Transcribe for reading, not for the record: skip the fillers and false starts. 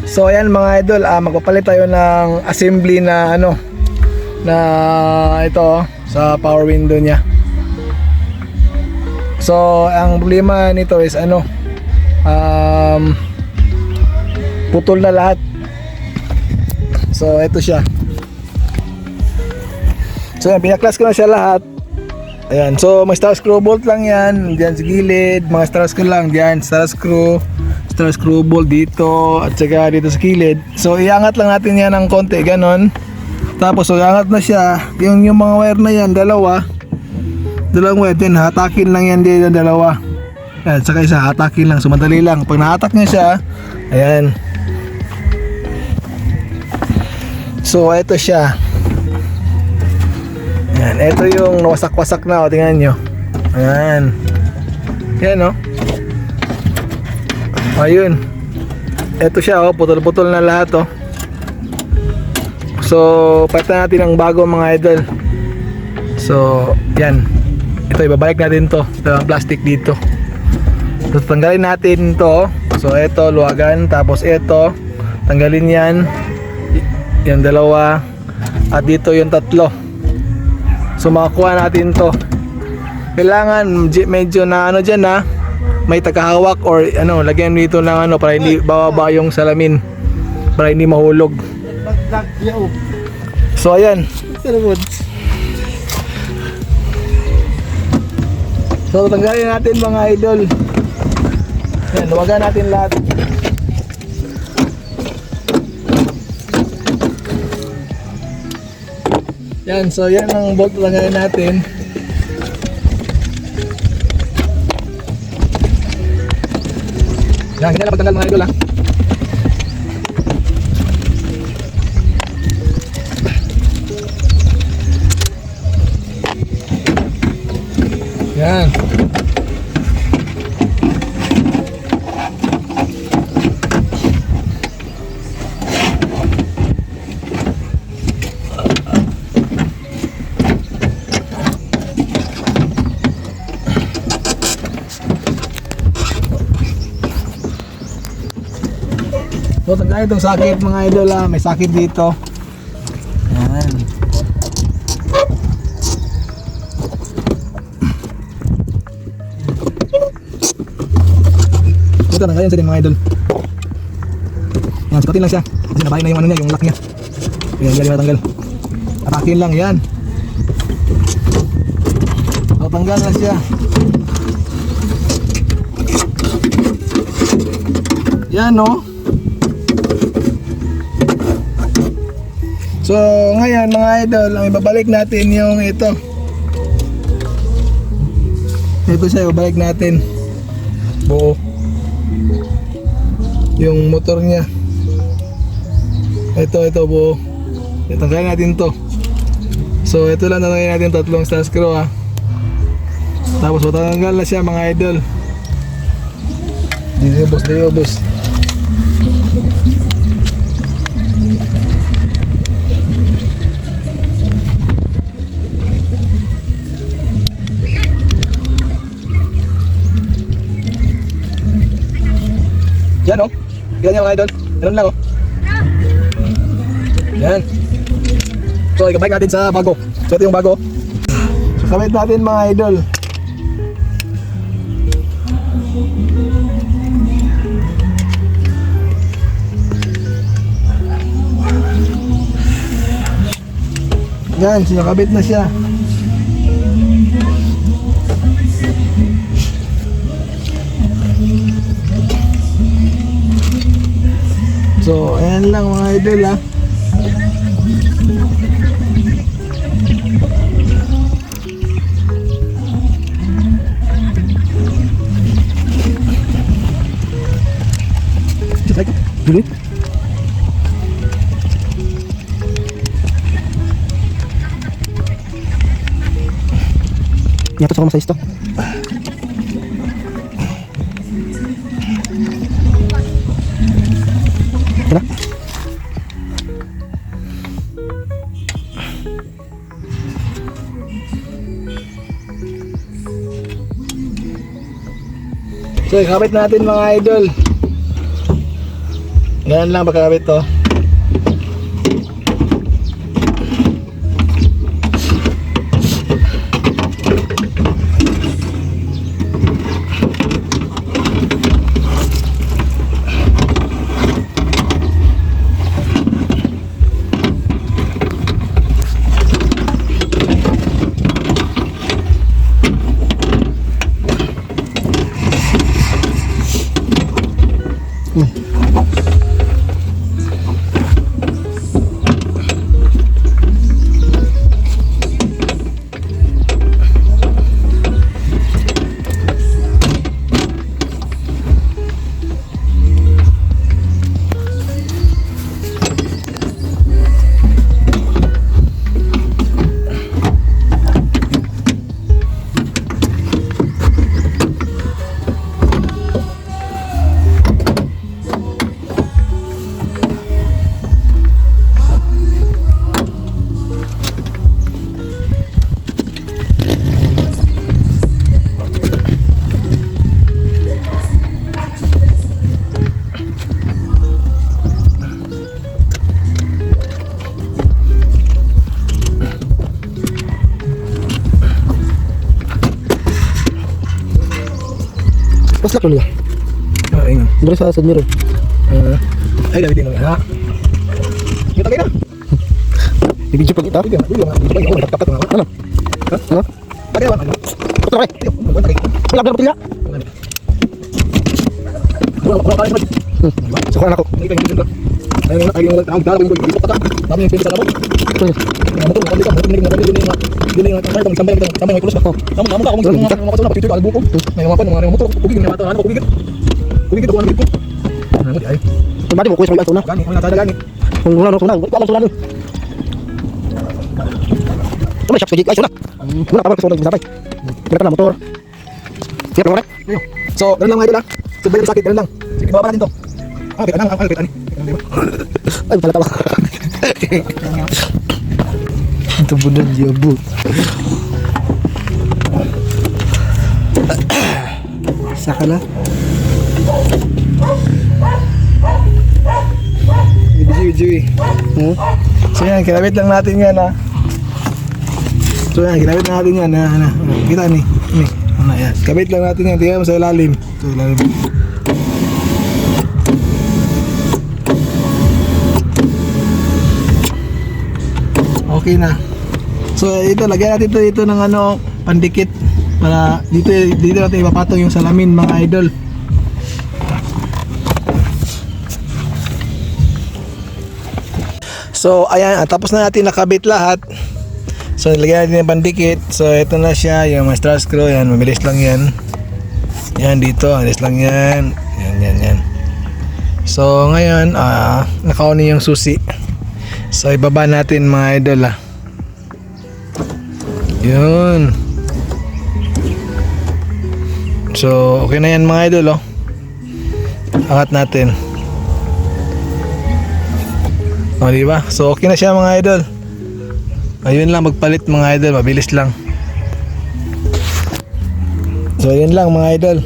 So ayan mga idol, magpapalit tayo ng assembly na ano, na ito sa power window niya. So ang problema nito is ano, putol na lahat. So ito siya. So yan, pinaklas ko na siya lahat. Ayan, so may star screw bolt lang yan diyan sa gilid, mga star screw lang diyan, star screw bolt dito at saka dito sa gilid. So iangat lang natin yan ng konti, ganon. Tapos so iangat na siya, yung mga wire na yan, dalawang wire din, hatakin lang yan dito, dalawa. Ayan, saka isa, hatakin lang, so madali lang. Pag nahatak niya siya, ayan. So ito siya. Ayan, ito yung wasak-wasak na, o tingnan nyo. Ayan. Ayan, o. Ayun. Ito siya, o, putol-putol na lahat, o. So, palitan natin ang bago mga idol. So, yan. Ito, ibabalik natin to. Ito ang plastic dito. So, tanggalin natin to. So, ito, luwagan. Tapos ito, tanggalin yan. Yung dalawa. At dito yung tatlo. So makakuha natin to. Kailangan medyo na ano dyan na may tagahawak or ano, lagyan dito ng ano para hindi bababa yung salamin, para hindi mahulog. So ayan. So tanggalin natin mga idol. Ayan, luwagan natin lahat. Yan, so yan ang bolt tanggalin natin. Yan, ganyan lang pagtanggal mga idol, ha. Yan. So tanggalin itong sakit mga idol, ha. May sakit dito. Yan. So tanggalin sa din mga idol. Yan, sikatin lang siya. Kasi nabahin na yung ano niya, yung lock niya. Yan, yan matanggal. Atakin lang, yan. So tanggal na siya. Yan, no. So ngayon mga idol, ang ibabalik natin yung ito. Ito siya, ibabalik natin buo yung motor niya. Ito buo. Tanggalin natin to. So ito lang, tanggalin natin tatlong star screw, ha. Tapos matanggal na siya mga idol. Diubos. Yan, o. Yan yung mga idol. Ganun lang, o. Yan. So ikabalik natin sa bago. So ito yung bago. So kabit natin mga idol. Yan, sinakabit na siya. So, ayan lang mga idol, ha. Dulit. Yato sa kumasa isto. Tara. So, ikabit natin mga idol. Ganyan lang pagkakabit to. Mas lak dulu ya. Oh, ingat. Dari sa mirror. Ay, gabitin mo ha. Kita kaya. Ibigyo pa kita. Ano? Ha? Pakai apa? Putra eh. Wala ba pila? Suka na ako. Tumati mo kuis mo ito na. Kung wala no, wala sulan. Tumay siya sige ay suna. Wala pa ba sa sabay. Kira na motor. Siap mo rek. So, ganun lang mga idol ha. So, bayad sakit, ganun lang. Sige, bababa natin to. Ah, kita ang kita ni. Ay pala tawa. Ito bulan diabo. Saka na. Jiwi. So yan, kinabit lang natin yan ha. So yan, kinabit lang natin yan ha. Kita ni. Ano yan. Kabit lang natin yan. Tingnan mo sa ilalim. Sa ilalim. Okay na. So ito, lagyan natin ito ng ano, pandikit. Para dito natin ipapatong yung salamin mga idol. So ayan, tapos na natin nakabit lahat. So nilagyan natin yung pandikit. So ito na siya, yung mga straw screw. Yan, mabilis lang yan. Yan dito, mabilis lang yan. Yan. So ngayon, nakauni yung susi. So ibaba natin mga idol ah. Yun. So okay na yan mga idol oh. Angat natin. O diba? So okay na siya mga idol. Ayun lang, magpalit mga idol, mabilis lang. So ayun lang mga idol.